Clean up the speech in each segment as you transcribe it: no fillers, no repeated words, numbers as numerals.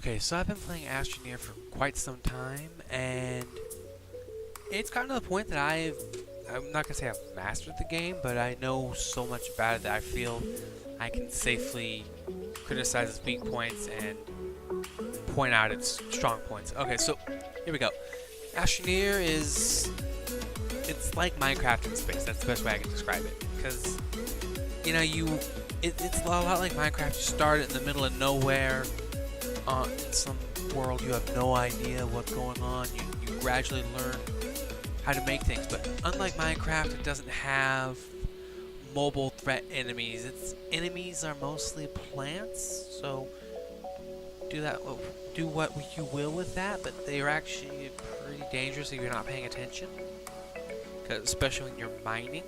Okay, so I've been playing Astroneer for quite some time, and it's gotten to the point that I'm not gonna say I've mastered the game, but I know so much about it that I feel I can safely criticize its weak points and point out its strong points. Okay, so here we go. Astroneer it's like Minecraft in space. That's the best way I can describe it. Because you know it's a lot like Minecraft. You start in the middle of nowhere. In some world you have no idea what's going on. You gradually learn how to make things, but unlike Minecraft, it doesn't have mobile threat enemies. Its enemies are mostly plants, so do what you will with that, but they are actually pretty dangerous if you're not paying attention, especially when you're mining.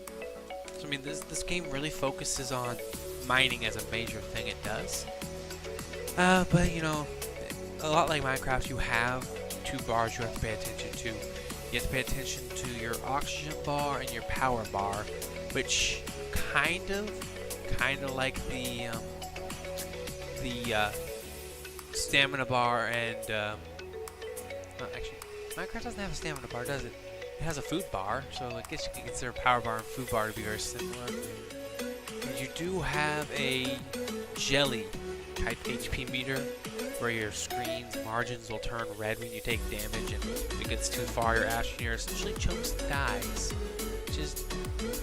So I mean, this game really focuses on mining as a major thing it does. But you know, a lot like Minecraft, you have two bars you have to pay attention to. You have to pay attention to your oxygen bar and your power bar, which kind of like the stamina bar and actually, Minecraft doesn't have a stamina bar, does it? It has a food bar, so I guess you can consider power bar and food bar to be very similar. And you do have a jelly type HP meter where your screen's margins will turn red when you take damage, and if it gets too far, your Astroneer essentially chokes and dies, which is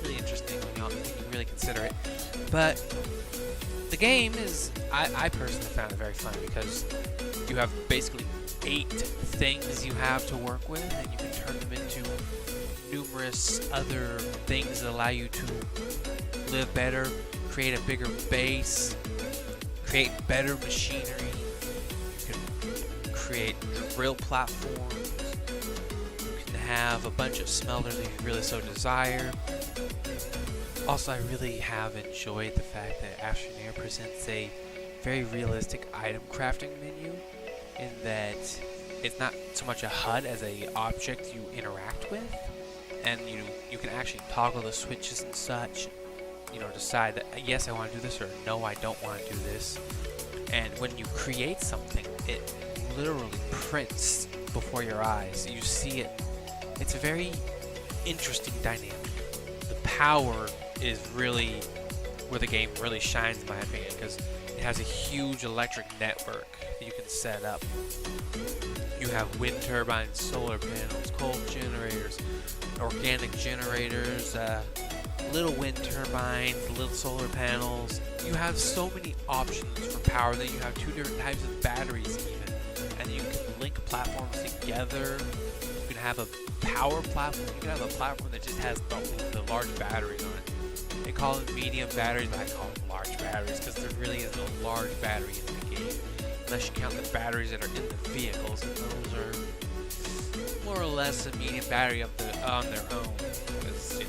really interesting when you really consider it. But the game is, I personally found it very fun because you have basically 8 things you have to work with, and you can turn them into numerous other things that allow you to live better, create a bigger base, create better machinery. You can create drill platforms. You can have a bunch of smelters if you really so desire. Also, I really have enjoyed the fact that Astroneer presents a very realistic item crafting menu, in that it's not so much a HUD as a object you interact with, and you can actually toggle the switches and such. You know, decide that yes, I want to do this, or no, I don't want to do this. And when you create something, it literally prints before your eyes. You see it. It's a very interesting dynamic. The power is really where the game really shines, in my opinion, because it has a huge electric network that you can set up. You have wind turbines, solar panels, coal generators, organic generators, little wind turbines, little solar panels. You have so many options for power that you have 2 different types of batteries even, and you can link platforms together. You can have a power platform. You can have a platform that just has the large batteries on it. They call them medium batteries, but I call them large batteries because there really is no large battery in the game, unless you count the batteries that are in the vehicles, and those are more or less a medium battery on their own. Because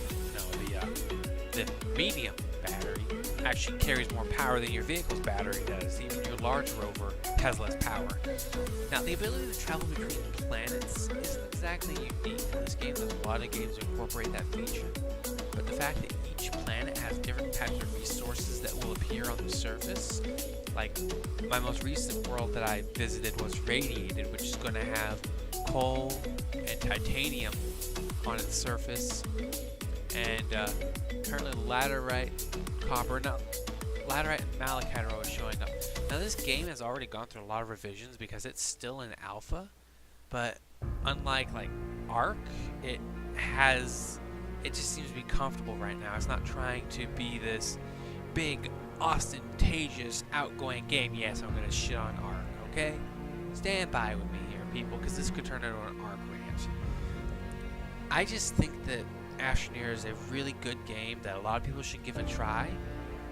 the medium battery actually carries more power than your vehicle's battery does. Even your large rover has less power. Now, the ability to travel between planets isn't exactly unique in this game. There's a lot of games that incorporate that feature. But the fact that each planet has different types of resources that will appear on the surface, like my most recent world that I visited was Radiated, which is going to have coal and titanium on its surface, and currently laterite, copper, laterite and malachite are always showing up. Now this game has already gone through a lot of revisions because it's still in alpha, but unlike like Ark, it just seems to be comfortable right now. It's not trying to be this big, ostentatious, outgoing game. Yes, I'm gonna shit on Ark, okay? Stand by with me here, people, because this could turn into an Ark rant. I just think that Astroneer is a really good game that a lot of people should give a try.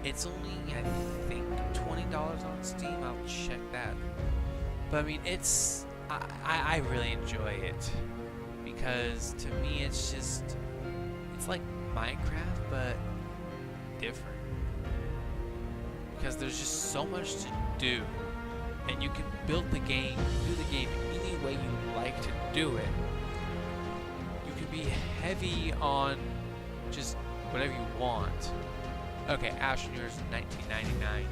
It's only, I think, $20 on Steam. I'll check that. But I mean, I really enjoy it because to me it's like Minecraft but different, because there's just so much to do, and you can build the game, do the game any way you like to do it. You can be heavy on just whatever you want. Okay, Astroneer is 1999.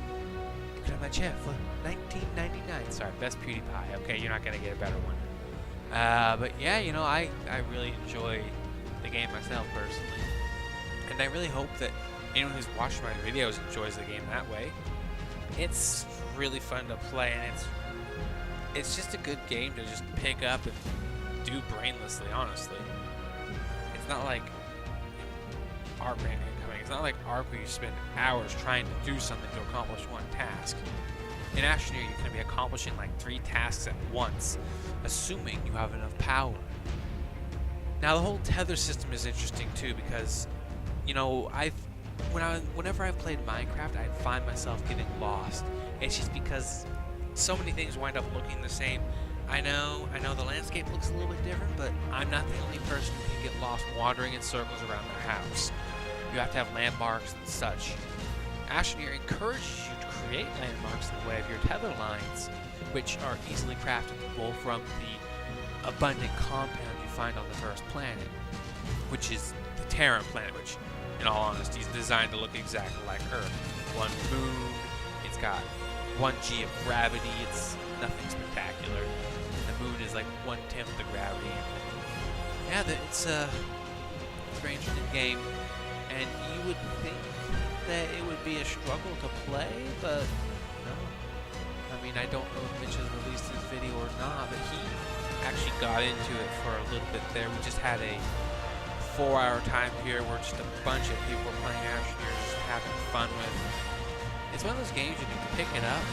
looking at my chat for 19.99. Sorry, best PewDiePie. Okay, you're not gonna get a better one. But yeah, you know, I really enjoy the game myself personally, and I really hope that anyone who's watched my videos enjoys the game that way. It's really fun to play, and it's just a good game to just pick up and do brainlessly, honestly. It's not like Ark incoming. It's not like Ark where you spend hours trying to do something to accomplish one task. In Astroneer, you can be accomplishing like 3 tasks at once, assuming you have enough power. Now, the whole tether system is interesting too, because, you know, whenever I've played Minecraft, I find myself getting lost. It's just because so many things wind up looking the same. I know the landscape looks a little bit different, but I'm not the only person who can get lost wandering in circles around their house. You have to have landmarks and such. Astroneer encourages you to create landmarks in the way of your tether lines, which are easily craftable from the abundant compound you find on the first planet, which is the Terran planet, which, in all honesty, is designed to look exactly like Earth. 1 moon, it's got 1 G of gravity, it's nothing spectacular. The moon is like 1/10 the gravity. Yeah, it's a very interesting game, and you would think that it would be a struggle to play, but no. I mean, I don't know if Mitch has released his video or not, but he actually got into it for a little bit there. We just had a 4-hour time period where just a bunch of people were playing Astroneer, just having fun with. It's one of those games you can pick it up,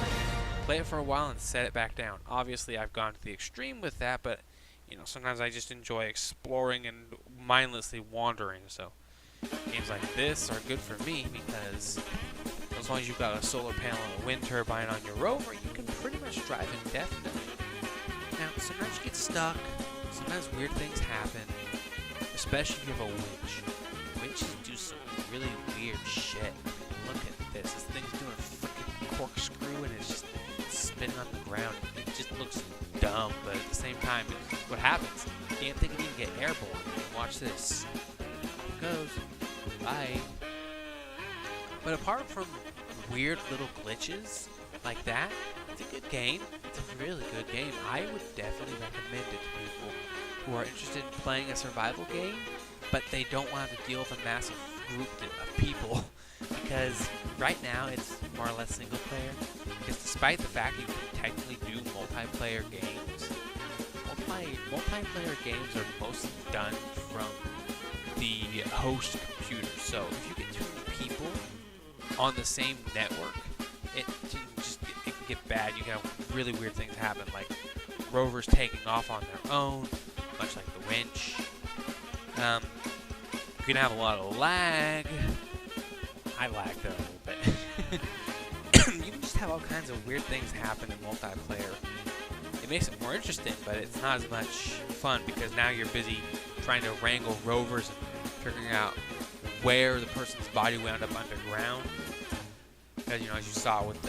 play it for a while, and set it back down. Obviously, I've gone to the extreme with that, but you know, sometimes I just enjoy exploring and mindlessly wandering. So games like this are good for me because as long as you've got a solar panel and a wind turbine on your rover, you can pretty much drive indefinitely. Now, sometimes you get stuck. Sometimes weird things happen, especially if you have a winch. Winches do some really weird shit. Look at this. This thing's doing a freaking corkscrew and it's just spinning on the ground. It just looks dumb, but at the same time, what happens? You can't think it even get airborne. Watch this. It goes. Bye. But apart from weird little glitches like that, it's a good game. It's a really good game. I would definitely recommend it to people who are interested in playing a survival game, but they don't want to deal with a massive group of people. Because right now it's more or less single player. Because despite the fact you can technically do multiplayer games, multiplayer games are mostly done from the host computer. So if you get too many people on the same network, it can get bad. You can have really weird things happen, like rovers taking off on their own, much like the winch. You can have a lot of lag. I lagged a little bit. You can just have all kinds of weird things happen in multiplayer. It makes it more interesting, but it's not as much fun because now you're busy trying to wrangle rovers and figuring out where the person's body wound up underground. Because, you know, as you saw with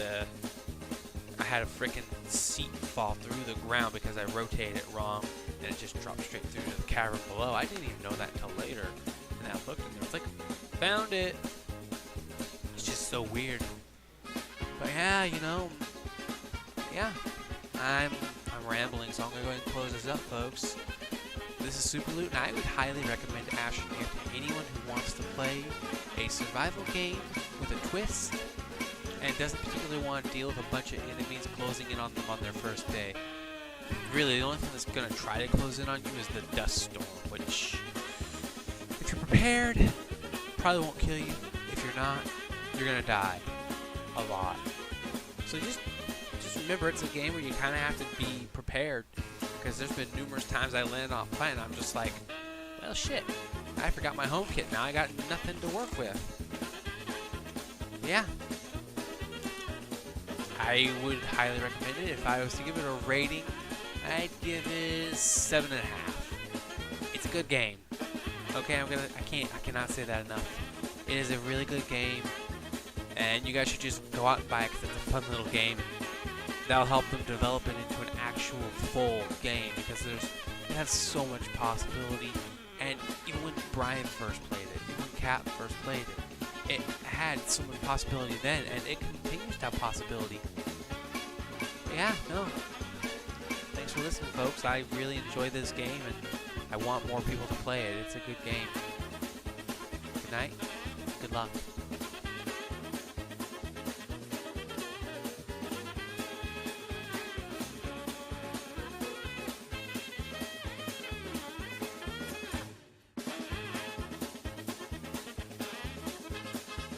I had a freaking seat fall through the ground because I rotated it wrong, and it just dropped straight through to the cavern below. I didn't even know that until later. And I looked and I was like, found it. It's just so weird. But yeah, you know, yeah, I'm rambling, so I'm gonna go ahead and close this up, folks. This is SuperLute, and I would highly recommend Astroneer to anyone who wants to play a survival game with a twist and doesn't particularly want to deal with a bunch of enemies closing in on them on their first day. Really, the only thing that's gonna try to close in on you is the dust storm, which, if you're prepared, probably won't kill you. If you're not, you're gonna die a lot. So just remember, it's a game where you kind of have to be prepared, because there's been numerous times I landed on a planet and I'm just like, well, shit, I forgot my home kit. Now I got nothing to work with. Yeah, I would highly recommend it. If I was to give it a rating, I'd give it 7.5. It's a good game. Okay, I cannot say that enough. It is a really good game, and you guys should just go out and buy it because it's a fun little game. That'll help them develop it into an actual full game, because it has so much possibility. And even when Brian first played it, even when Cap first played it, it had so much possibility then, and it continues to have possibility. Yeah, no. Thanks for listening, folks. I really enjoy this game, and I want more people to play it. It's a good game. Good night. Good luck.